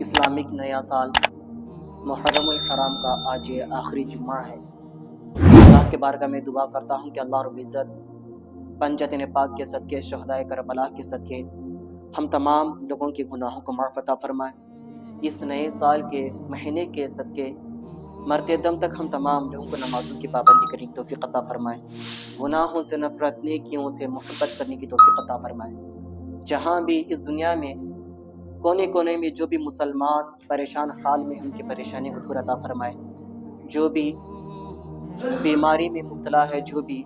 اسلامک نیا سال محرم الحرام کا آج یہ آخری جمعہ ہے۔ اللہ کے بارگاہ میں دعا کرتا ہوں کہ اللہ رب العزت پنجتن پاک کے صدقے، شہدائے کربلا کے صدقے ہم تمام لوگوں کے گناہوں کو معاف عطا فرمائے۔ اس نئے سال کے مہینے کے صدقے مرتے دم تک ہم تمام لوگوں کو نمازوں کی پابندی کرنے کی توفیق عطا فرمائے، گناہوں سے نفرت، نیکیوں سے محبت کرنے کی توفیق عطا فرمائے۔ جہاں بھی اس دنیا میں کونے کونے میں جو بھی مسلمان پریشان حال میں، ان کی پریشانی کو دور عطا فرمائے۔ جو بھی بیماری میں مبتلا ہے، جو بھی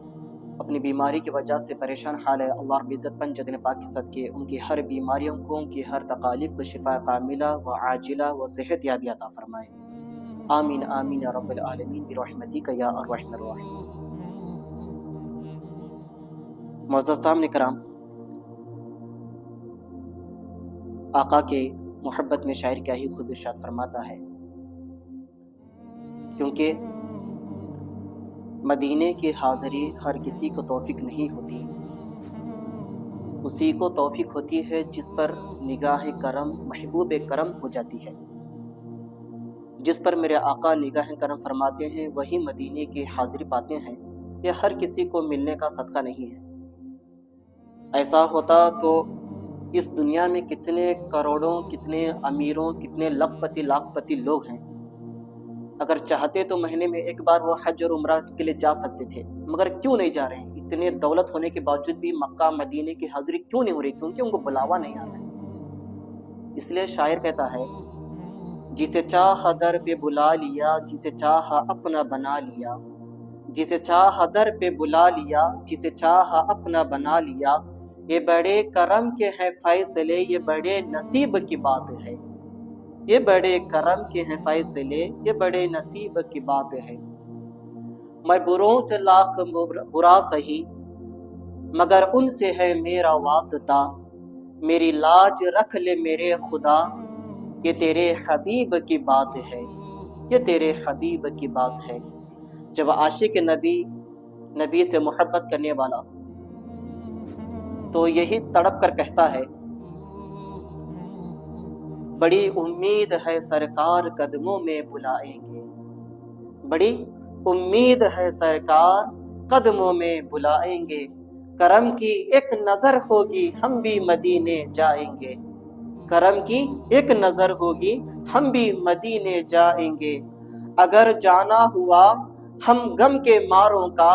اپنی بیماری کی وجہ سے پریشان حال ہے، اللہ رب العزت پنجتن پاک کے صدقے ان کی ہر بیماریوں کو، ان کی ہر تکالیف کو شفا کاملہ و عاجلہ و صحت یابی عطا فرمائے۔ آمین آمین یا رب العالمین برحمتک یا ارحم الراحمین۔ معزز سامعین کرام، آقا کے محبت میں شاعر کیا ہی خود ارشاد فرماتا ہے، کیونکہ مدینے کی حاضری ہر کسی کو توفیق نہیں ہوتی، اسی کو توفیق ہوتی ہے جس پر نگاہ کرم محبوب کرم ہو جاتی ہے۔ جس پر میرے آقا نگاہ کرم فرماتے ہیں وہی مدینے کی حاضری پاتے ہیں۔ یہ ہر کسی کو ملنے کا صدقہ نہیں ہے۔ ایسا ہوتا تو اس دنیا میں کتنے کروڑوں، کتنے امیروں، کتنے لاکھ پتی لوگ ہیں، اگر چاہتے تو مہینے میں ایک بار وہ حج اور عمرہ کے لیے جا سکتے تھے، مگر کیوں نہیں جا رہے ہیں؟ اتنے دولت ہونے کے باوجود بھی مکہ مدینے کی حاضری کیوں نہیں ہو رہی؟ کیونکہ ان کو بلاوا نہیں آ رہا ہے۔ اس لیے شاعر کہتا ہے، جسے چاہا در پہ بلا لیا، جسے چاہا اپنا بنا لیا، جسے چاہا در پہ بلا لیا، جسے چاہا اپنا بنا لیا، یہ بڑے کرم کے ہیں فیصلے، یہ بڑے نصیب کی بات ہے، یہ بڑے کرم کے ہیں فیصلے، یہ بڑے نصیب کی بات ہے۔ میں بروں سے لاکھ برا سہی، مگر ان سے ہے میرا واسطہ، میری لاج رکھ لے میرے خدا، یہ تیرے حبیب کی بات ہے، یہ تیرے حبیب کی بات ہے۔ جب عاشق نبی سے محبت کرنے والا تو یہی تڑپ کر کہتا ہے، بڑی امید ہے سرکار قدموں میں بلائیں گے، بڑی امید ہے سرکار قدموں میں بلائیں گے، کرم کی ایک نظر ہوگی ہم بھی مدینے جائیں گے، کرم کی ایک نظر ہوگی ہم بھی مدینے جائیں گے، اگر جانا ہوا ہم غم کے ماروں کا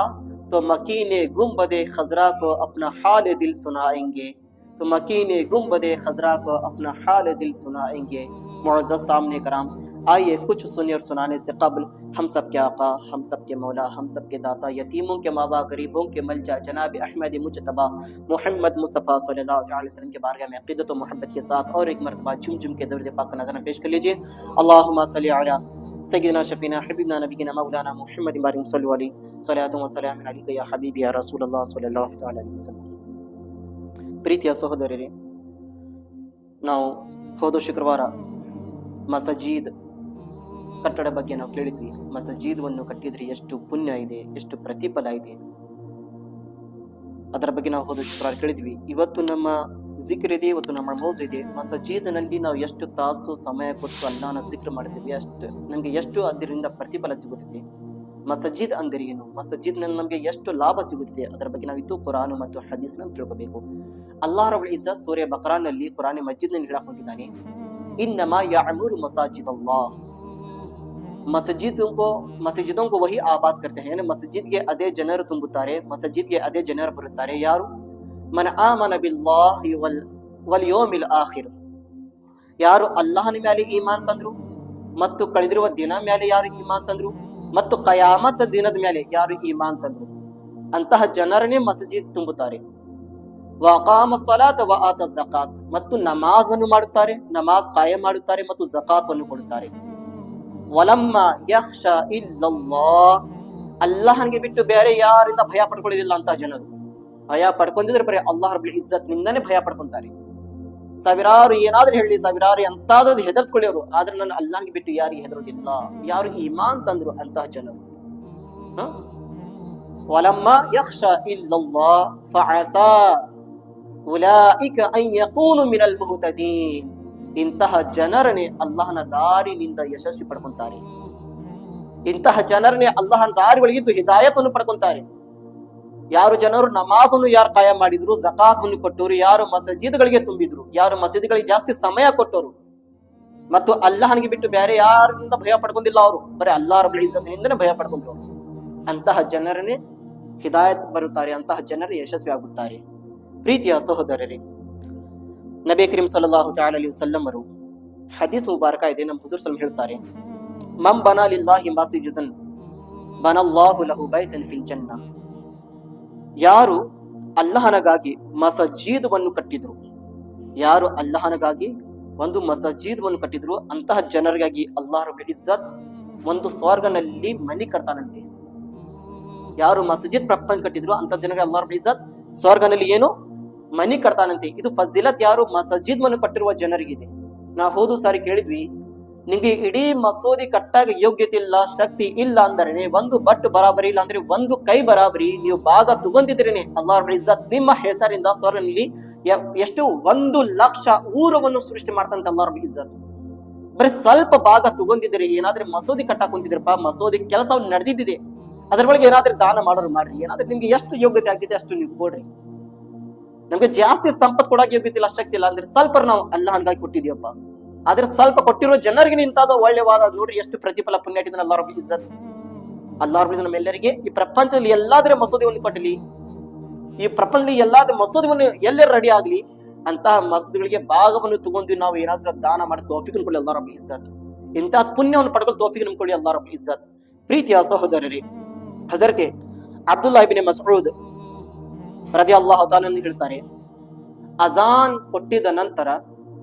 تو مکین گنبد خضرا کو اپنا حال دل سنائیں گے، تو مکین گنبد خضرا کو اپنا حال دل سنائیں گے۔ معزز سامنے کرام، آئیے کچھ سننے اور سنانے سے قبل ہم سب کے آقا، ہم سب کے مولا، ہم سب کے داتا، یتیموں کے ماں باپ، غریبوں کے ملجا جناب احمد مجتبی محمد مصطفیٰ صلی اللہ علیہ وسلم کے بارگاہ میں عقیدت و محبت کے ساتھ اور ایک مرتبہ جم کے درود پاک کا نذرانہ پیش کر لیجئے۔ اللہم صلی علی سیدنا شفینا حبیبنا نبینا مولانا محمد بارک صلی علیہ صلاۃ و سلام علیک یا حبیبی یا رسول اللہ صلی اللہ علیہ وسلم۔ ಪ್ರೀತಿಯ ಸಹೋದರರೇ, ನಾವು ಹೋದ ಶುಕ್ರವಾರ ಮಸಜೀದ್ ಕಟ್ಟಡ ಬಗ್ಗೆ ನಾವು ಕೇಳಿದ್ವಿ. ಮಸಜೀದನ್ನು ಕಟ್ಟಿದ್ರೆ ಎಷ್ಟು ಪುಣ್ಯ ಇದೆ, ಎಷ್ಟು ಪ್ರತಿಫಲ ಇದೆ, ಅದರ ಬಗ್ಗೆ ನಾವು ಹೋದ ಶುಕ್ರವಾರ ಕೇಳಿದ್ವಿ. ಇವತ್ತು ನಮ್ಮ ಜಿಕ್ರ್ ಇದೆ, ಇವತ್ತು ನಮ್ಮ ಮೌಜ್ ಇದೆ. ಮಸಜೀದ್ನಲ್ಲಿ ನಾವು ಎಷ್ಟು ತಾಸು ಸಮಯ ಕೊಟ್ಟು ಅಲ್ಲಾಹನ ಜಿಕ್ರ್ ಮಾಡ್ತೀವಿ, ಅಷ್ಟು ನಮಗೆ ಎಷ್ಟು ಅದರಿಂದ ಪ್ರತಿಫಲ ಸಿಗುತ್ತದೆ. ಮಸಜಿದ್ ಅಂದರೆ ಏನು, ಮಸಜಿದ್ನಲ್ಲಿ ನಮಗೆ ಎಷ್ಟು ಲಾಭ ಸಿಗುತ್ತದೆ, ಅದರ ಬಗ್ಗೆ ನಾವಿತ್ತು ಕುರಾನ್ ಮತ್ತು ಹದೀಸ್ನ ತಿಳ್ಕೋಬೇಕು. ಅಲ್ಲಾಹ್ ರಬ್ಬುಲ್ ಇಜ್ಜತ್ ಸೂರೆ ಬಕರಾನಲ್ಲಿ ಕುರಾನ್ ಮಜಿದ್ನಲ್ಲಿ ಹೇಳಕ್ ಹೊಂದಿದ್ದಾನೆ, ಇನ್ನಮಾ ಯಅಮುರು ಮಸಾಜಿದ್ ಅಲ್ಲಾಹ್, ಮಸಜಿದೋं को वही आबाद करते हैं, ಮಸಜಿದ್ಗೆ ಅದೇ ಜನರು ತುಂಬುತ್ತಾರೆ, ಮಸಜಿದ್ಗೆ ಅದೇ ಜನರು ಬರುತ್ತಾರೆ. ಯಾರು? ಮನ್ ಆಮನ ಬಿಲ್ಲಾಹಿ ವಲ್ ಯೌಮಿಲ್ ಆಖಿರ್, ಯಾರು ಅಲ್ಲಾಹನ ಮೇಲೆ ಈಮಾನ್ ತಂದ್ರು ಮತ್ತು ಕಳೆದಿರುವ ದಿನ ಮೇಲೆ ಯಾರು ಈಮಾನ್ ತಂದ್ರು ಮತ್ತು ಕಯಾಮತ್ ದಿನದ ಮೇಲೆ ಯಾರು ಈಮಾನ್ ತಂದ್ರು, ಅಂತಹ ಜನರನ್ನೇ ಮಸಜಿದ್ ತುಂಬುತ್ತಾರೆ. ವಅಕಾಮ ಸಲಾತ ವ ಆತ ಝಕಾತ್, ಮತ್ತು ನಮಾಜನ್ನು ಮಾಡುತ್ತಾರೆ, ನಮಾಜ್ ಕಾಯಂ ಮಾಡುತ್ತಾರೆ ಮತ್ತು ಝಕಾತ್ವನ್ನು ಕೊಡುತ್ತಾರೆ. ವಲಮ್ಮ ಯಖ್ಶ ಇಲ್ಲಲ್ಲಾಹ್, ಅಲ್ಲಾಹನಿಗೆ ಬಿಟ್ಟು ಬೇರೆ ಯಾರಿಂದ ಭಯ ಪಡ್ಕೊಳ್ಳೋದಿಲ್ಲ ಅಂತ ಜನರು. ಭಯ ಪಡ್ಕೊಂಡಿದ್ರೆ ಬರೀ ಅಲ್ಲಾಹ್ ರಬ್ಬುಲ್ ಇಜ್ಜತ್ ನಿಂದನೇ ಭಯ ಪಡ್ಕೊಂತಾರೆ. ಸಾವಿರಾರು ಏನಾದ್ರೂ ಹೇಳಿ, ಸಾವಿರಾರು ಎಂತಾದ್ರೂ ಹೆದರ್ಸ್ಕೊಳ್ಳಿ ಅವರು, ಆದ್ರೆ ನಾನು ಅಲ್ಲಾಹನಿಗೆ ಬಿಟ್ಟು ಯಾರಿಗೆ ಹೆದರೋದಿಲ್ಲ, ಯಾರು ಈಮಾನ್ ತಂದ್ರು ಅಂತಹ ಜನರು. ವಲಮ್ಮ ಯಖ್ಶ ಇಲ್ಲಲ್ಲಾಹ್ ಫಅಸಾ ಉಲೈಕ ಅನ್ ಯಕೂನು ಮಿನಲ್ ಮುಹ್ತದೀನ್, ಇಂತಹ ಜನರನ್ನೇ ಅಲ್ಲಾಹನ ದಾರಿನಿಂದ ಯಶಸ್ವಿ ಪಡ್ಕೊಂತಾರೆ. ಇಂತಹ ಜನರನ್ನೇ ಅಲ್ಲಾಹನ ದಾರಿ ಒಳಗಿದ್ದು ಹಿದಾಯತನ್ನು ಪಡ್ಕೊಂತಾರೆ. ಯಾರು ಜನರು ನಮಾಜನ್ನು ಯಾರು ಕಾಯ ಮಾಡಿದ್ರು, ಜಕಾತನ್ನು ಕೊಟ್ಟರು, ಯಾರು ಮಸಜಿದ್ಗಳಿಗೆ ತುಂಬಿದ್ರು, ಯಾರು ಮಸೀದಿಗಳಿಗೆ ಜಾಸ್ತಿ ಸಮಯ ಕೊಟ್ಟರು ಮತ್ತು ಅಲ್ಲಾಹನಿಗೆ ಬಿಟ್ಟು ಬೇರೆ ಯಾರಿಂದ ಭಯ ಪಡ್ಕೊಂಡಿಲ್ಲ, ಅವರು ಬರೀ ಅಲ್ಲಾಹ್ ರಬ್ಬುಲ್ ಇಜ್ಜತ್ನಿಂದನೇ ಭಯ ಪಡ್ಕೊಂಡ್ರು. ಅಂತಹ ಜನರನ್ನೇ ಹಿದಾಯತ್ ಬರುತ್ತಾರೆ, ಅಂತಹ ಜನರು ಯಶಸ್ವಿ ಆಗುತ್ತಾರೆ. ಪ್ರೀತಿಯ ಸಹೋದರರೇ, ನಬಿ ಕರೀಂ ಸಲ್ಲಲ್ಲಾಹು ಅಲೈಹಿ ವಸಲ್ಲಂ ಅವರು ಹದೀಸ್ ಮುಬಾರಕ ಇದೆ, ನಮ್ಮ ಹುಜೂರ್ ಸಲ್ಲಲ್ಲಾಹು ಹೇಳ್ತಾರೆ, ಮಂ ಬನಾ ಲಿಲ್ಲಾಹಿ ಮಸ್ಜಿದನ್ ಬನಲ್ಲಾಹು ಲಹು ಬೈತನ್ ಫಿಲ್ ಜನ್ನah. ಯಾರು ಅಲ್ಲಾಹನಗಾಗಿ ಮಸಜೀದವನ್ನು ಕಟ್ಟಿದ್ರು, ಯಾರು ಅಲ್ಲಾಹನಗಾಗಿ ಒಂದು ಮಸಜೀದವನ್ನು ಕಟ್ಟಿದ್ರು, ಅಂತಹ ಜನರಿಗಾಗಿ ಅಲ್ಲಾಹ್ ರಬ್ಬುಲ್ ಇಜ್ಜತ್ ಒಂದು ಸ್ವರ್ಗನಲ್ಲಿ ಮನಿ ಕಟ್ತಾನಂತೆ. ಯಾರು ಮಸಜಿದ್ ಪ್ರಪಂಚ ಕಟ್ಟಿದ್ರು ಅಂತ ಜನರಿಗೆ ಅಲ್ಲಾಹ್ ರಬ್ಬುಲ್ ಇಜ್ಜತ್ ಸ್ವರ್ಗನಲ್ಲಿ ಏನು ಮನಿ ಕಟ್ತಾನಂತೆ. ಇದು ಫಜಿಲತ್ ಯಾರು ಮಸಜಿದ್ ಮನ್ನು ಕಟ್ಟಿರುವ ಜನರಿಗಿದೆ. ನಾವು ಹೋದ ಸಾರಿ ಕೇಳಿದ್ವಿ, ನಿಮಗೆ ಇಡೀ ಮಸೂದಿ ಕಟ್ಟಾಗ ಯೋಗ್ಯತೆ ಇಲ್ಲ, ಶಕ್ತಿ ಇಲ್ಲ ಅಂದರೆ, ಒಂದು ಬಟ್ ಬರಾಬರಿ ಇಲ್ಲ ಅಂದ್ರೆ ಒಂದು ಕೈ ಬರಾಬರಿ ನೀವು ಭಾಗ ತಗೊಂಡಿದ್ರೇನೆ ಅಲ್ಲಾಹ್ ರಬ್ಬುಲ್ ಇಜ್ಜತ್ ನಿಮ್ಮ ಹೆಸರಿಂದ ಸ್ವರ್ಗನಲ್ಲಿ ಎಷ್ಟು 1,00,000 ಊರವನ್ನು ಸೃಷ್ಟಿ ಮಾಡ್ತಂತ ಅಲ್ಲಾಹ್ ರಬ್ಬುಲ್ ಇಜ್ಜತ್. ಬರೀ ಸ್ವಲ್ಪ ಭಾಗ ತಗೊಂಡಿದ್ದೀರಿ, ಏನಾದ್ರೆ ಮಸೂದಿ ಕಟ್ಟಾಕ್ ಕುಂತಿದ್ರಪ್ಪ, ಮಸೂದಿ ಕೆಲಸ ನಡೆದಿದ್ದಿದೆ, ಅದ್ರ ಒಳಗೆ ಏನಾದ್ರೂ ದಾನ ಮಾಡೋರು ಮಾಡ್ರಿ, ಏನಾದ್ರೆ ನಿಮ್ಗೆ ಎಷ್ಟು ಯೋಗ್ಯತೆ ಆಗ್ತಿದೆ ಅಷ್ಟು ನೀವು ಕೊಡ್ರಿ. ನಮ್ಗೆ ಜಾಸ್ತಿ ಸಂಪತ್ತು ಕೊಡಕ್ಕೆ ಯೋಗ್ಯತೆ ಇಲ್ಲ, ಶಕ್ತಿ ಇಲ್ಲ ಅಂದ್ರೆ ಸ್ವಲ್ಪ ನಾವು ಅಲ್ಲಾಹನ್ಗಾಗಿ ಕೊಟ್ಟಿದ್ಯಪ್ಪ, ಆದ್ರೆ ಸ್ವಲ್ಪ ಕೊಟ್ಟಿರೋ ಜನರಿಗೆ ನಿಂತಾದ ಒಳ್ಳೆವಾದ ನೋಡ್ರಿ ಎಷ್ಟು ಪ್ರತಿಫಲ ಪುಣ್ಯ ಇಟ್ಟಿದ್ದಾನೆ ಅಲ್ಲಾಹ್ ರಬ್ಬುಲ್ ಇಜ್ಜತ್. ಅಲ್ಲಾಹ್ ರಬ್ಬುಲ್ ಇಜ್ಜತ್ ನಮ್ಮೆಲ್ಲರಿಗೆ ಈ ಪ್ರಪಂಚದಲ್ಲಿ ಎಲ್ಲಾದ್ರೆ ಮಸೂದಿಯನ್ನು ಕಟ್ಟಲಿ, ಈ ಪ್ರಪಂಚದಲ್ಲಿ ಎಲ್ಲಾದ ಮಸೂದಿವನ್ನು ಎಲ್ಲೇ ರೆಡಿ ಆಗ್ಲಿ, ಅಂತಹ ಮಸೂದಿಗಳಿಗೆ ಭಾಗವನ್ನು ತಗೊಂಡು ನಾವು ಏನಾದ್ರೂ ದಾನ ಮಾಡಿ ತೌಫೀಕ್ ಕೊಡಿ ಅಲ್ಲಾಹ್ ರಬ್ಬುಲ್ ಇಜ್ಜತ್. ಇಂತಹ ಪುಣ್ಯವನ್ನು ಪಡ್ಕೊಳ್ಳಿ ತೌಫೀಕ್ ಕೊಡಿ ಅಲ್ಲಾಹ್ ರಬ್ಬುಲ್ ಇಜ್ಜತ್. ಪ್ರೀತಿಯ ಸಹೋದರರೇ, ಹಜರತೆ ಅಬ್ದುಲ್ಲಾ ಇಬ್ನ್ ಮಸ್ಊದ್ ರದಿಯಲ್ಲಾಹು ತಾಲಾ ಹೇಳ್ತಾರೆ, ಅಜಾನ್ ಕೊಟ್ಟಿದ ನಂತರ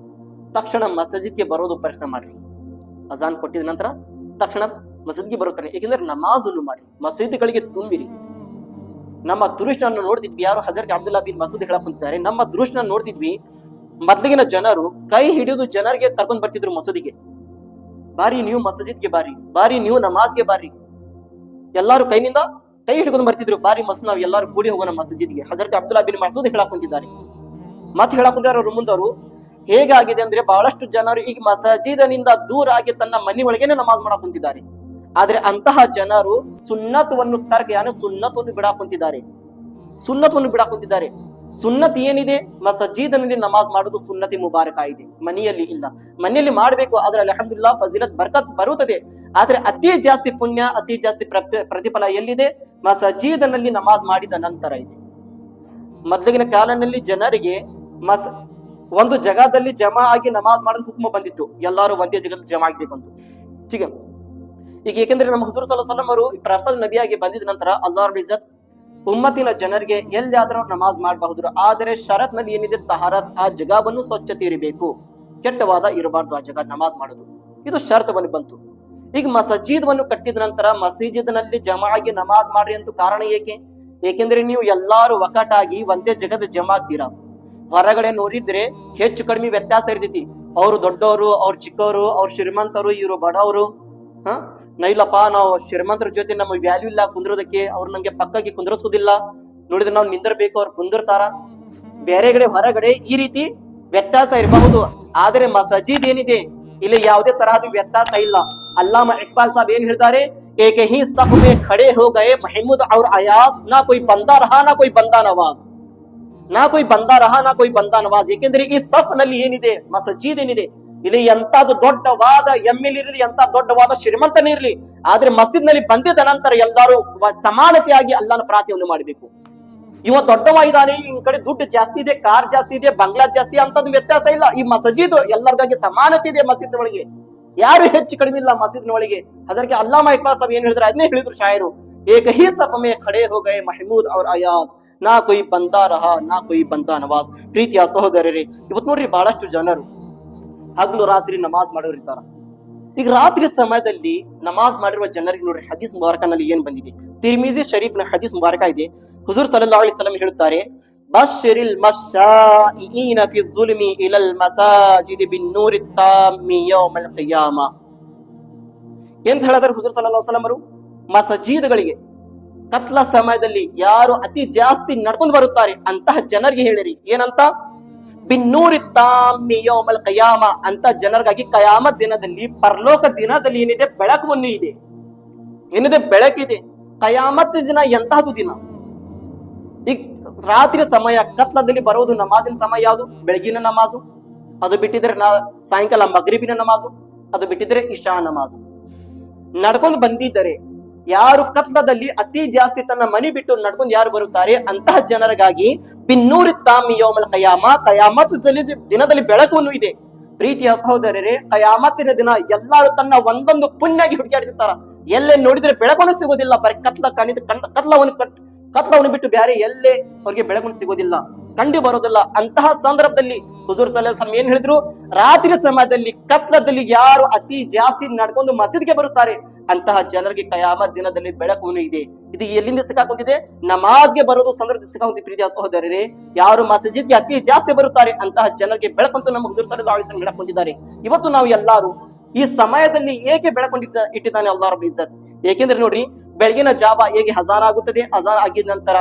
ತಕ್ಷಣ ಮಸಜಿದ್ಗೆ ಬರೋದು ಪ್ರಯತ್ನ ಮಾಡ್ರಿ. ಅಜಾನ್ ಕೊಟ್ಟಿದ ನಂತರ ತಕ್ಷಣ ಮಸಜಿದ್ಗೆ ಬರೋಕೆ, ಏಕೆಂದ್ರೆ ನಮಾಜನ್ನು ಮಾಡಿ ಮಸೀದಿಗಳಿಗೆ ತುಂಬಿರಿ. ನಮ್ಮ ದೃಷ್ಟನ್ನು ನೋಡ್ತಿದ್ವಿ, ಯಾರು ಹಜರತ್ ಅಬ್ದುಲ್ಲಾ ಬಿನ್ ಮಸೂದ್ ಹೇಳಕ್ ಕುಂತಿದ್ದಾರೆ, ನಮ್ಮ ದೃಷ್ಟನ್ನು ನೋಡ್ತಿದ್ವಿ, ಮೊದಲಿಗಿನ ಜನರು ಕೈ ಹಿಡಿದು ಜನರಿಗೆ ಕರ್ಕೊಂಡ್ ಬರ್ತಿದ್ರು ಮಸೂದಿಗೆ, ಬಾರಿ ನೀವು ಮಸಜಿದ್ಗೆ ಬಾರಿ, ಬಾರಿ ನೀವು ನಮಾಜ್ಗೆ ಬಾರಿ, ಎಲ್ಲಾರು ಕೈನಿಂದ ಕೈ ಹಿಡ್ಕೊಂಡು ಬರ್ತಿದ್ರು, ಬಾರಿ ಮಸೂದ್ ನಾವು ಎಲ್ಲಾರು ಕೂಡಿ ಹೋಗೋಣ ಮಸಜಿದ್ಗೆ. ಹಜರತ್ ಅಬ್ದುಲ್ಲಾ ಬಿನ್ ಮಸೂದ್ ಹೇಳಕ್ ಕುಂತಿದ್ದಾರೆ. ಮತ್ತೆ ಹೇಳಕ್ ಕುಂತಿದ್ದಾರೆ ಅವ್ರ ಮುಂದವರು, ಹೇಗಾಗಿದೆ ಅಂದ್ರೆ ಬಹಳಷ್ಟು ಜನರು ಈಗ ಮಸಜಿದನಿಂದ ದೂರ ಆಗಿ ತನ್ನ ಮನೆ ಒಳಗೇನೆ ನಮಾಜ್ ಮಾಡಕ್ ಕುಂತಿದ್ದಾರೆ. ಆದ್ರೆ ಅಂತಹ ಜನರು ಸುನ್ನತ್ವನ್ನು ಸುನ್ನತ್ವನ್ನು ಬಿಡಾಕ್ ಕುಂತಿದ್ದಾರೆ, ಸುನ್ನತ್ವನ್ನು ಬಿಡಾಕ್ ಕುಂತಿದ್ದಾರೆ. ಸುನ್ನತ್ ಏನಿದೆ, ಮಸಜಿದನಲ್ಲಿ ನಮಾಜ್ ಮಾಡುದು ಸುನ್ನತಿ ಮುಬಾರಕ ಇದೆ, ಮನೆಯಲ್ಲಿ ಇಲ್ಲ. ಮನೆಯಲ್ಲಿ ಮಾಡ್ಬೇಕು, ಆದ್ರೆ ಅಲ್ಹಮ್ದುಲಿಲ್ಲಾಹ್ ಫಜಿಲತ್ ಬರ್ಕತ್ ಬರುತ್ತದೆ. ಆದ್ರೆ ಅತಿ ಜಾಸ್ತಿ ಪುಣ್ಯ, ಅತಿ ಜಾಸ್ತಿ ಪ್ರತಿಫಲ ಎಲ್ಲಿದೆ, ಮಸಜಿದನಲ್ಲಿ ನಮಾಜ್ ಮಾಡಿದ ನಂತರ ಇದೆ. ಮೊದಲಿನ ಕಾಲದಲ್ಲಿ ಜನರಿಗೆ ಒಂದು ಜಗದಲ್ಲಿ ಜಮಾ ಆಗಿ ನಮಾಜ್ ಮಾಡೋದು ಹುಕ್ಮ ಬಂದಿತ್ತು, ಎಲ್ಲಾರು ಒಂದೇ ಜಗದಲ್ಲಿ ಜಮಾ ಆಗ್ಬೇಕಂತ. ठीक है, ಈಗ ಏಕೆಂದ್ರೆ ನಮ್ಮ ಹುಜೂರ್ ಸಲ್ಲಲ್ಲಾಹು ಅಲೈಹಿ ವಸಲ್ಲಂ ಅವರು ಪ್ರಪಂಚ ನಬಿಯಾಗಿ ಬಂದಿದ ನಂತರ ಅಲ್ಲಾಹ್ ರಬ್ಬುಲ್ ಇಜ್ಜತ್ ಉಮ್ಮತಿನ ಜನರಿಗೆ ಎಲ್ಲಿಯಾದ್ರೂ ನಮಾಜ್ ಮಾಡಬಹುದು, ಆದರೆ ಶರತ್ ನಲ್ಲಿ ಏನಿದೆ ತಹರತ್, ಆ ಜಗವನ್ನು ಸ್ವಚ್ಛತೆ ಇರಬೇಕು, ಕೆಟ್ಟವಾದ ಇರಬಾರ್ದು ಆ ಜಗ ನಮಾಜ್ ಮಾಡೋದು, ಇದು ಶರತ್ವನ್ನು ಬಂತು. ಈಗ ಮಸಜಿದ್ವನ್ನು ಕಟ್ಟಿದ ನಂತರ ಮಸೀಜಿದ್ನಲ್ಲಿ ಜಮಾ ಆಗಿ ನಮಾಜ್ ಮಾಡ್ರಿ ಅಂತ ಕಾರಣ ಏಕೆ? ಏಕೆಂದ್ರೆ ನೀವು ಎಲ್ಲಾರು ಒಕ್ಕಟಾಗಿ ಒಂದೇ ಜಗದ ಜಮಾ ಆಗ್ತೀರಾ. ಹೊರಗಡೆ ನೋಡಿದ್ರೆ ಹೆಚ್ಚು ಕಡಿಮೆ ವ್ಯತ್ಯಾಸ ಇರ್ತೈತಿ, ಅವರು ದೊಡ್ಡವರು, ಅವ್ರು ಚಿಕ್ಕವರು, ಅವ್ರು ಶ್ರೀಮಂತರು, ಇವರು ಬಡವರು. ಇಲ್ಲಪ್ಪ ನಾವು ಶ್ರೀಮಂತರ ಜೊತೆ ನಮಗೆ ವ್ಯಾಲ್ಯೂ ಇಲ್ಲ ಕುಂದ್ರೋದಕ್ಕೆ, ಅವ್ರು ನಮ್ಗೆ ಪಕ್ಕಕ್ಕೆ ಕುಂದ್ರಸೋದಿಲ್ಲ, ನೋಡಿದ್ರೆ ನಾವು ನಿಂದಿರ್ಬೇಕು, ಅವ್ರು ಕುಂದಿರ್ತಾರ. ಬೇರೆಗಡೆ ಹೊರಗಡೆ ಈ ರೀತಿ ವ್ಯತ್ಯಾಸ ಇರಬಹುದು, ಆದ್ರೆ ಮಸಜಿದ್ ಏನಿದೆ ಇಲ್ಲಿ ಯಾವುದೇ ತರಹದ ವ್ಯತ್ಯಾಸ ಇಲ್ಲ. ಅಲ್ಲಾಮಾ ಇಕ್ಬಾಲ್ ಸಾಹಬ್ ಏನ್ ಹೇಳ್ತಾರೆ, ಏಕ ಹಿ ಸಫ್ ಮೇ ಖಡೆ ಹೋ ಗಯೆ ಮಹಮೂದ್ ಔರ್ ಅಯಾಸ್, ನಾ ಕೊಯ್ ಬಂದಾ ರಹಾ ನಾ ಕೊಯ್ ಬಂದಾ ನವಾಜ್, ನಾ ಕೊಯ್ ಬಂದಾ ರಹಾ ನಾ ಕೊಯ್ ಬಂದಾ ನವಾಜ್. ಏಕೆಂದ್ರೆ ಈ ಸಫ್ ನಲ್ಲಿ ಏನಿದೆ, ಮಸಜಿದ್ ಏನಿದೆ, ಇಲ್ಲಿ ಎಂತಾದ್ರು ದೊಡ್ಡವಾದ ಎಮ್ಮೆಲ್ ಇರಲಿ, ಎಂತ ದೊಡ್ಡವಾದ ಶ್ರೀಮಂತನಿರ್ಲಿ, ಆದ್ರೆ ಮಸ್ಜಿದ್ ನಲ್ಲಿ ಬಂದಿದ ನಂತರ ಎಲ್ಲರೂ ಸಮಾನತೆಯಾಗಿ ಅಲ್ಲಾಹನ ಪ್ರಾರ್ಥನೆಯನ್ನು ಮಾಡಬೇಕು. ಇವ ದೊಡ್ಡವ ಇದ್ದಾನೆ, ಈ ಕಡೆ ದುಡ್ಡು ಜಾಸ್ತಿ ಇದೆ, ಕಾರ್ ಜಾಸ್ತಿ ಇದೆ, ಬಂಗ್ಲಾ ಜಾಸ್ತಿ, ಅಂತದ್ದು ವ್ಯತ್ಯಾಸ ಇಲ್ಲ. ಈ ಮಸಜಿದ್ ಎಲ್ಲರಿಗಾಗಿ ಸಮಾನತೆ ಇದೆ. ಮಸೀದ್ ಒಳಗೆ ಯಾರು ಹೆಚ್ಚು ಕಡಿಮೆ ಇಲ್ಲ ಮಸೀದ್ ಒಳಗೆ. ಅದಕ್ಕೆ ಅಲ್ಲಾಮಾ ಇಕ್ಬಾಲ್ ಸಾಹಬ್ ಏನ್ ಹೇಳಿದ್ರು, ಅದನ್ನೇ ಹೇಳಿದ್ರು ಶಾಯರು, ಏಕ ಹಿ ಸಫ್ ಮೇ ಖಡೆ ಹೋ ಗಯೆ ಮಹಮೂದ್ ಔರ್ ಅಯಾಸ್, ನಾ ಕೊಯ್ ಬಂದಾ ರಹಾ ನಾ ಕೊಯ್ ಬಂದಾ ನವಾಜ್. ಪ್ರೀತಿಯ ಸಹೋದರರೇ, ಇವತ್ತು ನೋಡ್ರಿ ಬಹಳಷ್ಟು ಜನರು ಹಗಲು ರಾತ್ರಿ ನಮಾಜ್ ಮಾಡೋರು ಇರ್ತಾರ. ಈಗ ರಾತ್ರಿ ಸಮಯದಲ್ಲಿ ನಮಾಜ್ ಮಾಡಿರುವ ಜನರಿಗೆ ನೋಡ್ರಿ ಹದೀಸ್ ಮುಬಾರಕನಲ್ಲಿ ಏನ್ ಬಂದಿದೆ, ತಿರ್ಮಿಜಿ ಶರೀಫ್ ನ ಹದೀಸ್ ಮುಬಾರಕ ಇದೆ. ಹುಜೂರ್ ಸಲ್ಲಲ್ಲಾಹು ಅಲೈಹಿ ವಸಲ್ಲಂ ಹೇಳುತ್ತಾರೆ, ಬಶ್ಶಿರಿಲ್ ಮಶಾಯಿನ ಫಿ ಝುಲ್ಮಿ ಇಲಲ್ ಮಸಾಜಿದ್ ಬಿನ್ ನೂರಿ ತಾಮ್ಮಿ ಯೌಮಲ್ ಕಿಯಾಮಾ. ಏನ್ ಹೇಳಿದಾರೆ ಹುಜೂರ್ ಸಲ್ಲಲ್ಲಾಹು ಅಲೈಹಿ ವಸಲ್ಲಂ ಅವರು, ಮಸಜೀದ್ಗಳಿಗೆ ಕತ್ಲ ಸಮಯದಲ್ಲಿ ಯಾರು ಅತಿ ಜಾಸ್ತಿ ನಡ್ಕೊಂಡು ಬರುತ್ತಾರೆ ಅಂತಹ ಜನರಿಗೆ ಹೇಳಿರಿ ಏನಂತ, ಬಿನ್ನೂರಿ ತಾಮ್ಮಿ ಯೌಮಲ್ ಕಯಾಮ ಅಂತ ಜನರಿಗಾಗಿ ಕಯಾಮತ್ ದಿನದಲ್ಲಿ, ಪರಲೋಕ ದಿನದಲ್ಲಿ ಏನಿದೆ, ಬೆಳಕನ್ನು ಇದೆ, ಏನಿದೆ, ಬೆಳಕಿದೆ. ಕಯಾಮತ್ ದಿನ ಎಂತಹದು ದಿನ? ಈಗ ರಾತ್ರಿ ಸಮಯ ಕತ್ಲದಲ್ಲಿ ಬರೋದು ನಮಾಜಿನ ಸಮಯ ಯಾವುದು? ಬೆಳಗಿನ ನಮಾಜು. ಅದು ಬಿಟ್ಟಿದ್ರೆ ಸಾಯಂಕಾಲ ಮಗ್ರಿಬಿನ ನಮಾಜು. ಅದು ಬಿಟ್ಟಿದ್ರೆ ಇಶಾ ನಮಾಜು. ನಡ್ಕೊಂಡು ಬಂದಿದ್ದರೆ ಯಾರು ಕತ್ಲದಲ್ಲಿ ಅತಿ ಜಾಸ್ತಿ ತನ್ನ ಮನೆ ಬಿಟ್ಟು ನಡ್ಕೊಂಡು ಯಾರು ಬರುತ್ತಾರೆ ಅಂತಹ ಜನರಿಗಾಗಿ ಬಿನ್ನೂರಿ ತಾಮಿ ಯೌಮಲ್ ಕಯಾಮ, ಕಯಾಮತ್ ದಿನದಲ್ಲಿ ಬೆಳಕನ್ನು ಇದೆ. ಪ್ರೀತಿಯ ಸಹೋದರರೇ, ಕಯಾಮತ್ತಿನ ದಿನ ಎಲ್ಲಾರು ತನ್ನ ಒಂದೊಂದು ಪುಣ್ಯಾಗಿ ಹುಡುಕಾಡ್ತಿರ್ತಾರ. ಎಲ್ಲೇ ನೋಡಿದ್ರೆ ಬೆಳಕನ್ನು ಸಿಗೋದಿಲ್ಲ. ಬರೀ ಕತ್ಲವನ್ನು ಬಿಟ್ಟು ಬೇರೆ ಎಲ್ಲೇ ಅವ್ರಿಗೆ ಬೆಳಕನ್ನು ಸಿಗೋದಿಲ್ಲ, ಕಂಡು ಬರೋದಿಲ್ಲ. ಅಂತಹ ಸಂದರ್ಭದಲ್ಲಿ ಹುಜೂರ್ ಸಲ್ಲಲ್ಲಾಹು ಅಲೈಹಿ ವಸಲ್ಲಂ ಏನ್ ಹೇಳಿದ್ರು? ರಾತ್ರಿ ಸಮಯದಲ್ಲಿ ಕತ್ಲದಲ್ಲಿ ಯಾರು ಅತಿ ಜಾಸ್ತಿ ನಡ್ಕೊಂಡು ಮಸೀದಿಗೆ ಬರುತ್ತಾರೆ ಅಂತಹ ಜನರಿಗೆ ಕಯಾಮತ್ ದಿನದಲ್ಲಿ ಬೆಳಕನ್ನು ಇದೆ. ಇದು ಎಲ್ಲಿಂದ ಸಿಕ್ಕಾಕೊಂತಿದೆ? ನಮಾಜ್ಗೆ ಬರೋದು ಸಂದರ್ಭದಲ್ಲಿ ಸಿಕ್ಕಾಕೊಂತಿದೆ. ಪ್ರೀತಿಯ ಸಹೋದರರೇ, ಯಾರು ಮಸೀದಿಗೆ ಅತಿ ಜಾಸ್ತಿ ಬರುತ್ತಾರೆ ಅಂತಹ ಜನರಿಗೆ ಬೆಳಕಂತೂ ನಮ್ಮ ಹುಜೂರ್ ಸಲ್ಲಲ್ಲಾಹು ಅಲೈಹಿ ವಸಲ್ಲಂ ಬೆಳಕೊಂಡಿದ್ದಾರೆ. ಇವತ್ತು ನಾವು ಎಲ್ಲಾರು ಈ ಸಮಯದಲ್ಲಿ ಏಕೆ ಇಟ್ಟಿದ್ದಾನೆ ಅಲ್ಲಾಹ್ ರಬ್ಬುಲ್ ಇಜ್ಜತ್? ಏಕೆಂದ್ರೆ ನೋಡ್ರಿ, ಬೆಳಗಿನ ಜಾವ ಹೇಗೆ ಅಜಾನ್ ಆಗುತ್ತದೆ, ಅಜಾನ್ ಆಗಿದ ನಂತರ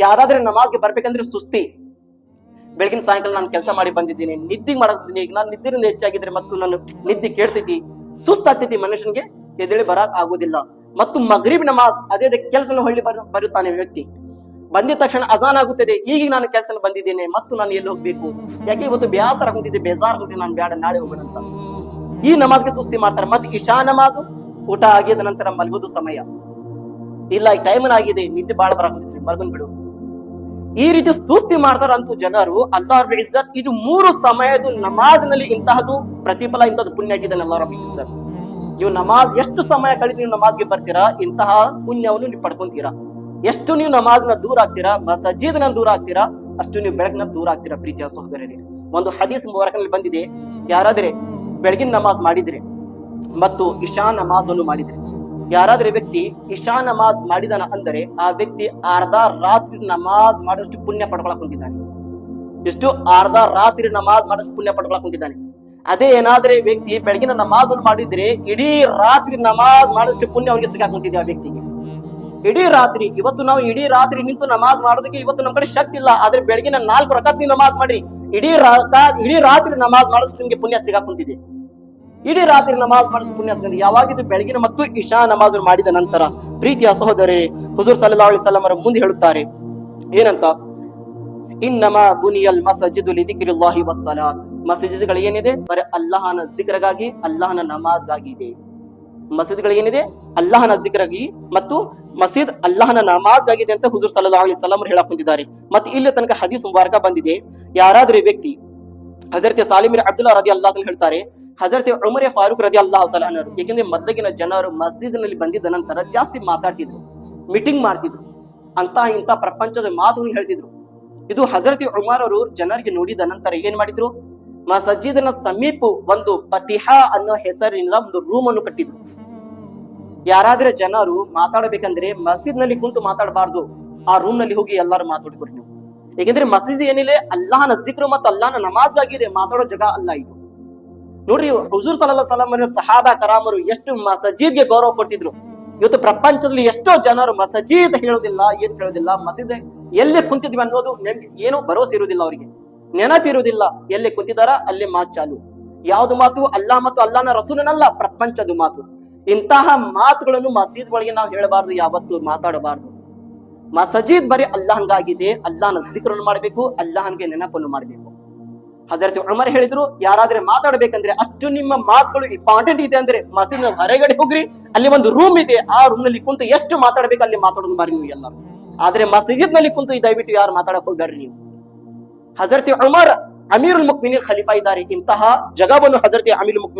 ಯಾರಾದ್ರೆ ನಮಾಜ್ಗೆ ಬರ್ಬೇಕಂದ್ರೆ ಸುಸ್ತಿ. ಬೆಳಗಿನ ಸಾಯಂಕಾಲ ನಾನು ಕೆಲಸ ಮಾಡಿ ಬಂದಿದ್ದೀನಿ, ನಿದ್ದೆ ಮಾಡತೀನಿ. ಈಗ ನಾನು ನಿದ್ದೆಯಿಂದ ಹೆಚ್ಚಾಗಿದ್ರೆ ಮತ್ತು ನಾನು ನಿದ್ದೆ ಕೇಳ್ತೈತಿ, ಸುಸ್ತಾಗ್ತೈತಿ, ಮನುಷ್ಯನಿಗೆ ಎದ್ದೇಳಿ ಬರಕ್ ಆಗೋದಿಲ್ಲ. ಮತ್ತು ಮಗ್ರಿಬ್ ನಮಾಜ್ ಅದೇ ಕೆಲಸ ಹೊಳ್ಳಿ ಬರುತ್ತಾನೆ ವ್ಯಕ್ತಿ. ಬಂದಿದ ತಕ್ಷಣ ಅಜಾನ್ ಆಗುತ್ತದೆ, ಈಗ ನಾನು ಕೆಲಸ ಬಂದಿದ್ದೇನೆ ಮತ್ತು ನಾನು ಎಲ್ಲಿ ಹೋಗ್ಬೇಕು, ಯಾಕೆ ಇವತ್ತು ಬೇಸರ ಆಗುತ್ತಿದೆ, ಬೇಜಾರ್ ಆಗುತ್ತಿದೆ, ನಾನು ಬೇಡ ನಾಳೆ ಹೋಗೋಣಂತ ಈ ನಮಾಜ್ಗೆ ಸುಸ್ತಿ ಮಾಡ್ತಾರೆ. ಮತ್ತೆ ಇಶಾ ನಮಾಜು ಊಟ ಆಗಿದ ನಂತರ ಮಲಗೋದು ಸಮಯ ಇಲ್ಲ, ಈ ಟೈಮ್ ಆಗಿದೆ, ನಿದ್ದೆ ಬಾಳ ಬರಾಕುತ್ತಿದೆ, ಮಲ್ಗೊಂಡ್ ಬಿಡು, ಈ ರೀತಿ ಸುಸ್ತಿ ಮಾಡ್ತಾರಂತೂ ಜನರು. ಅಲ್ಲಾಹ್ ರಬ್ಬುಲ್ ಇಜ್ಜತ್ ಇದು 3 ಸಮಯದ ನಮಾಜ್ನಲ್ಲಿ ಇಂತಹದು ಪ್ರತಿಫಲ, ಇಂತಹದ್ದು ಪುಣ್ಯ ಆಗಿದ್ದಾನೆ ಅಲ್ಲಾಹ್ ರಬ್ಬುಲ್ ಇಜ್ಜತ್. ನೀವು ನಮಾಜ್ ಎಷ್ಟು ಸಮಯ ಕಳೆದು ನೀವು ನಮಾಜ್ಗೆ ಬರ್ತೀರಾ, ಇಂತಹ ಪುಣ್ಯವನ್ನು ನೀವು ಪಡ್ಕೊಂತೀರಾ. ಎಷ್ಟು ನೀವು ನಮಾಜ್ನ ದೂರ ಆಗ್ತೀರಾ, ಮಸಜೀದ್ನ ದೂರ ಆಗ್ತೀರಾ, ಅಷ್ಟು ನೀವು ಬೆಳಕಿನ ದೂರ ಆಗ್ತೀರಾ. ಪ್ರೀತಿಯ ಸಹೋದರರೇ, ಒಂದು ಹದೀಸ್ ಮುಬಾರಕನಲ್ಲಿ ಬಂದಿದೆ, ಯಾರಾದ್ರೆ ಬೆಳಗಿನ ನಮಾಜ್ ಮಾಡಿದ್ರೆ ಮತ್ತು ಇಶಾ ನಮಾಜ್ ಅನ್ನು ಮಾಡಿದ್ರೆ, ಯಾರಾದ್ರೆ ವ್ಯಕ್ತಿ ಇಶಾ ನಮಾಜ್ ಮಾಡಿದಾನ ಅಂದರೆ ಆ ವ್ಯಕ್ತಿ ಅರ್ಧ ರಾತ್ರಿ ನಮಾಜ್ ಮಾಡಿದಷ್ಟು ಪುಣ್ಯ ಪಡ್ಕೊಳಕ್ ಹೊಂದಿದ್ದಾನೆ. ಎಷ್ಟು? ಅರ್ಧ ರಾತ್ರಿ ನಮಾಜ್ ಮಾಡಿದಷ್ಟು ಪುಣ್ಯ ಪಡ್ಕೊಳಕ್ ಹೊಂದಿದ್ದಾನೆ. ಅದೇ ಏನಾದ್ರೆ ವ್ಯಕ್ತಿ ಬೆಳಗಿನ ನಮಾಜ್ ಮಾಡಿದ್ರೆ ಇಡೀ ರಾತ್ರಿ ನಮಾಜ್ ಮಾಡಿದಷ್ಟು ಪುಣ್ಯ ಅವನಿಗೆ ಸಿಗಾಕ್ ಹೊಂದಿದೆ ಆ ವ್ಯಕ್ತಿಗೆ. ಇಡೀ ರಾತ್ರಿ, ಇವತ್ತು ನಾವು ಇಡೀ ರಾತ್ರಿ ನಿಂತು ನಮಾಜ್ ಮಾಡೋದಕ್ಕೆ ಇವತ್ತು ನಮ್ಮ ಕಡೆ ಶಕ್ತಿ ಇಲ್ಲ. ಆದ್ರೆ ಬೆಳಗಿನ 4 ರಕಾತ್ ನೀವು ನಮಾಜ್ ಮಾಡ್ರಿ, ಇಡೀ ರಾತ್ರಿ ನಮಾಜ್ ಮಾಡಿದಷ್ಟು ನಿಮ್ಗೆ ಪುಣ್ಯ ಸಿಗಾಕ್ ಹೊಂದಿದೆ. ಇಡೀ ರಾತ್ರಿ ನಮಾಜ್ ಮಾಡಿಸಿ ಪುಣ್ಯ ಸಿಗುತ್ತೆ. ಯಾವಾಗಿದ್ದು? ಬೆಳಗಿನ ಮತ್ತು ಇಶಾ ನಮಾಜ್ ಮಾಡಿದ ನಂತರ. ಪ್ರೀತಿಯ ಸಹೋದರರೇ, ಹುಜೂರ್ ಸಲ್ಲಲ್ಲಾಹು ಅಲೈಹಿ ವಸಲ್ಲಂ ಅವರು ಮುಂದೆ ಹೇಳುತ್ತಾರೆ ಏನಂತ? ಇನ್ನಮಾ ಬುನಿಯಲ್ ಮಸಜಿದು ಲಿದಿಕ್ರಿಲ್ಲಾಹಿ ವಸ್ಸಲಾತ್. ಮಸಜಿದ್ಗಳು ಏನಿದೆ ಬರೀ ಅಲ್ಲಾಹನ ಜಿಕ್ರಗಾಗಿ, ಅಲ್ಲಾಹನ ನಮಾಜ್ಗಾಗಿ ಇದೆ. ಮಸೀದ್ಗಳು ಏನಿದೆ ಅಲ್ಲಾಹನ ಜಿಕ್ರಾಗಿ ಮತ್ತು ಮಸೀದ್ ಅಲ್ಲಾಹನ ನಮಾಜ್ಗಾಗಿದೆ ಅಂತ ಹುಜೂರ್ ಸಲ್ಲಲ್ಲಾಹು ಅಲೈಹಿ ವಸಲ್ಲಂ ಹೇಳಕ್ ಹೊಂದಿದ್ದಾರೆ. ಮತ್ತೆ ಇಲ್ಲಿ ತನಕ ಹದೀಸ್ ಮುಬಾರಕ ಬಂದಿದೆ, ಯಾರಾದ್ರೆ ವ್ಯಕ್ತಿ ಹಜರತ್ ಸಾಲಿಮ್ ಬಿನ್ ಅಬ್ದುಲ್ಲಾ ರದಿಯಲ್ಲಾಹು ಅನ್ಹು ಹೇಳ್ತಾರೆ, ಹಜರತ್ ಉಮರ್ ಫಾರೂಕ್ ರದಿಯಲ್ಲಾಹು ತಆಲಾ ಅನ್ಹು, ಏಕೆಂದ್ರೆ ಮೊದಲಿನ ಜನರು ಮಸ್ಜಿದ್ನಲ್ಲಿ ಬಂದಿದ್ದ ನಂತರ ಜಾಸ್ತಿ ಮಾತಾಡ್ತಿದ್ರು, ಮೀಟಿಂಗ್ ಮಾಡ್ತಿದ್ರು, ಅಂತ ಇಂತ ಪ್ರಪಂಚದ ಮಾತುಗಳನ್ನು ಹೇಳ್ತಿದ್ರು. ಇದು ಹಜರತ್ ಉಮರ್ ಅವರು ಜನರಿಗೆ ನೋಡಿದ ನಂತರ ಏನ್ ಮಾಡಿದ್ರು? ಮಸ್ಜಿದ್ನ ಸಮೀಪ ಒಂದು ಬತಿಹಾ ಅನ್ನೋ ಹೆಸರಿನಿಂದ ಒಂದು ರೂಮ್ ಅನ್ನು ಕಟ್ಟಿದ್ರು. ಯಾರಾದ್ರೆ ಜನರು ಮಾತಾಡಬೇಕಂದ್ರೆ ಮಸ್ಜಿದ್ ನಲ್ಲಿ ಕುಂತು ಮಾತಾಡಬಾರ್ದು, ಆ ರೂಮ್ ನಲ್ಲಿ ಹೋಗಿ ಎಲ್ಲಾರು ಮಾತಾಡ್ಕೊಡಿ ನೀವು. ಏಕೆಂದ್ರೆ ಮಸ್ಜಿದ್ ಏನಿಲ್ಲ ಅಲ್ಲಾಹನ ಜಿಕ್ರು ಮತ್ತು ಅಲ್ಲಾಹನ ನಮಾಜ್ಗಾಗಿದೆ, ಮಾತಾಡೋ ಜಾಗ ಅಲ್ಲ ಇದು. ನೋಡ್ರಿ, ಹುಜೂರ್ ಸಲ್ಲಲ್ಲಾಹು ಅಲೈಹಿ ವಸಲ್ಲಂ ಸಹಾಬಾ ಕರಾಮರು ಎಷ್ಟು ಮಸಜೀದ್ಗೆ ಗೌರವ ಕೊಡ್ತಿದ್ರು. ಇವತ್ತು ಪ್ರಪಂಚದಲ್ಲಿ ಎಷ್ಟೋ ಜನರು ಮಸಜೀದ್ ಹೇಳೋದಿಲ್ಲ, ಏನ್ ಹೇಳೋದಿಲ್ಲ, ಮಸೀದ್ ಎಲ್ಲೇ ಕುಂತಿದ್ವಿ ಅನ್ನೋದು ಏನೋ ಭರವಸೆ ಇರುವುದಿಲ್ಲ, ಅವರಿಗೆ ನೆನಪಿರುವುದಿಲ್ಲ. ಎಲ್ಲೇ ಕುಂತಿದಾರ ಅಲ್ಲೇ ಮಾತು ಚಾಲು. ಯಾವ್ದು ಮಾತು? ಅಲ್ಲಾಹ್ ಮತ್ತು ಅಲ್ಲಾಹನ ರಸೂಲನಲ್ಲ, ಪ್ರಪಂಚದ ಮಾತು. ಇಂತಹ ಮಾತುಗಳನ್ನು ಮಸೀದ್ ಒಳಗೆ ನಾವು ಹೇಳಬಾರ್ದು, ಯಾವತ್ತು ಮಾತಾಡಬಾರ್ದು. ಮಸಜೀದ್ ಬರೀ ಅಲ್ಲಾಹನ್ಗಾಗಿದೆ, ಅಲ್ಲಾಹನ ಜಿಕ್ರನ್ನು ಮಾಡಬೇಕು, ಅಲ್ಲಾಹನ್ಗೆ ನೆನಪನ್ನು ಮಾಡಬೇಕು. ಹಜರತ್ ಉಮರ್ ಹೇಳಿದ್ರು, ಯಾರಾದ್ರೆ ಮಾತಾಡಬೇಕಂದ್ರೆ ಅಷ್ಟು ನಿಮ್ಮ ಮಾತುಗಳು ಇಂಪಾರ್ಟೆಂಟ್ ಇದೆ ಅಂದ್ರೆ ಮಸೀದ್ ಹೊರಗಡೆ ಹೋಗ್ರಿ, ಅಲ್ಲಿ ಒಂದು ರೂಮ್ ಇದೆ, ಆ ರೂಮ್ ನಲ್ಲಿ ಕುಂತು ಎಷ್ಟು ಮಾತಾಡ್ಬೇಕು ಅಲ್ಲಿ ಮಾತಾಡೋದು ಬಾರಿ ನೀವು ಎಲ್ಲರೂ. ಆದ್ರೆ ಮಸೀದ್ ನಲ್ಲಿ ಕುಂತು ದಯವಿಟ್ಟು ಯಾರು ಮಾತಾಡಕ್ ಹೋಗ್ಬೇಡ್ರಿ ನೀವು. ಹಜರತ್ ಉಮರ್ ಅಮೀರುಲ್ ಮುಕ್ಮಿನೀನ್ ಖಲೀಫಾ ಇದ್ದಾರೆ. ಇಂತಹ ಜಗವನ್ನು ಹಜರತ್ ಅಮೀರುಲ್ ಮುಕ್ಮಿನೀನ್